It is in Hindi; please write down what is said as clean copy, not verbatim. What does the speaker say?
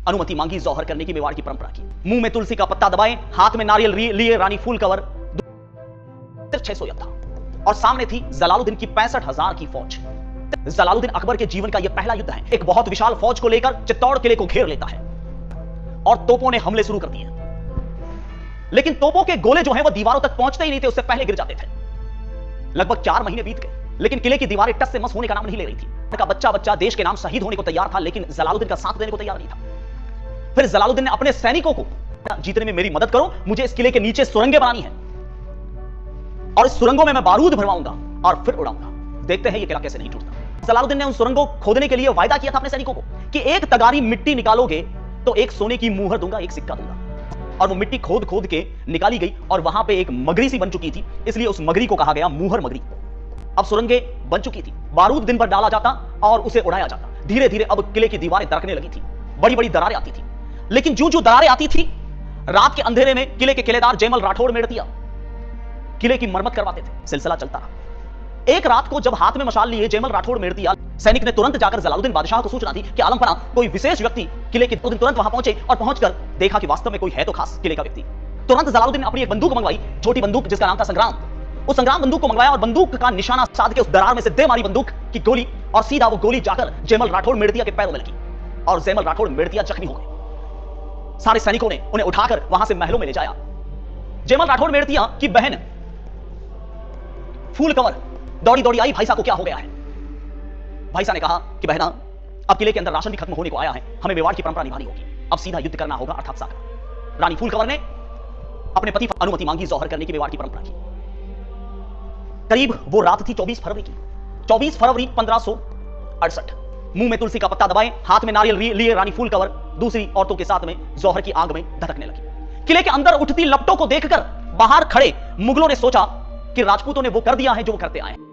अनुमति मांगी जौहर करने की मेवाड़ की परंपरा की। मुंह में तुलसी का पत्ता दबाए, हाथ में नारियल लिए रानी फूल कवर, 600 योद्धा और सामने थी जलालुद्दीन की 65,000 की फौज। जलालुद्दीन अकबर के जीवन का यह पहला युद्ध है। एक बहुत विशाल फौज को लेकर चित्तौड़ किले को घेर लेता है और तोपों ने हमले शुरू कर दिए, लेकिन तोपों के गोले जो हैं वो दीवारों तक पहुंचते ही नहीं थे, उससे पहले गिर जाते थे। लगभग 4 महीने बीत गए, लेकिन किले की दीवारें टस से मस होने का नाम नहीं ले रही थी। का बच्चा देश के नाम शहीद होने को तैयार था, लेकिन जलालुद्दीन का साथ देने को तैयार नहीं था। फिर जलालुद्दीन ने अपने सैनिकों को, जीतने में मेरी मदद करो, मुझे इस किले के नीचे सुरंगें बनानी है और इस सुरंगों में मैं बारूद भरवाऊंगा और फिर उड़ाऊंगा। देखते हैं ये किला कैसे नहीं टूटता। जलालुद्दीन ने उन सुरंगों खोदने के लिए वायदा किया था अपने सैनिकों को कि एक तगारी मिट्टी निकालोगे तो एक सोने की मुहर दूंगा, एक सिक्का दूंगा। और वो मिट्टी खोद खोद के निकाली गई और वहां पे एक मगरी सी बन चुकी थी, इसलिए उस मगरी को कहा गया मुहर मगरी। अब सुरंगे बन चुकी थी, बारूद दिन भर डाला जाता और उसे उड़ाया जाता। धीरे धीरे अब किले की दीवारें दरकने लगी थी, बड़ी बड़ी दरारें आती थी। लेकिन जो जो दरारें आती थी, रात के अंधेरे में किले के किलेदार जयमल राठौड़ मेड़तिया किले की मरम्मत करवाते थे। सिलसिला चलता रहा। एक रात को जब हाथ में मशाल लिए जयमल राठौड़ मेड़तिया, सैनिक ने तुरंत जाकर जलालुद्दीन बादशाह को सूचना दी कि आलमपना कोई विशेष व्यक्ति किले के तुरंत वहां पहुंचे और पहुंचकर देखा कि वास्तव में कोई है तो खास किले का व्यक्ति। तुरंत जलालुद्दीन ने अपनी एक बंदूक मंगवाई, छोटी बंदूक जिसका नाम था संग्राम। उस संग्राम बंदूक को मंगवाया और बंदूक का निशाना साध के उस दरार में से दे मारी बंदूक की गोली और सीधा वो गोली जाकर जयमल राठौड़ मेड़तिया के पैरों में लगी और जयमल राठौड़ मेड़तिया जख्मी हो गए। सारे सैनिकों ने उन्हें उठाकर वहां से महलों में ले जाया। जयमल राठौड़ मेड़तिया की बहन फूल कंवर दौड़ी दौड़ी आई, भाई साहब को क्या हो गया है? भाई साहब ने कहा कि बहना, अब किले के अंदर राशन भी खत्म होने को आया है, हमें मेवाड़ की परंपरा निभानी होगी, अब सीधा युद्ध करना होगा अर्थात सागर। रानी फूल कंवर ने अपने पति अनुमति मांगी जौहर करने की मेवाड़ की परंपरा की। करीब वो रात थी 24 फरवरी की, 24 फरवरी 1568। मुंह में तुलसी का पत्ता दबाए, हाथ में नारियल लिए रानी फूल कंवर दूसरी औरतों के साथ में जौहर की आग में धधकने लगी। किले के अंदर उठती लपटों को देखकर बाहर खड़े मुगलों ने सोचा कि राजपूतों ने वो कर दिया है जो वो करते आए हैं।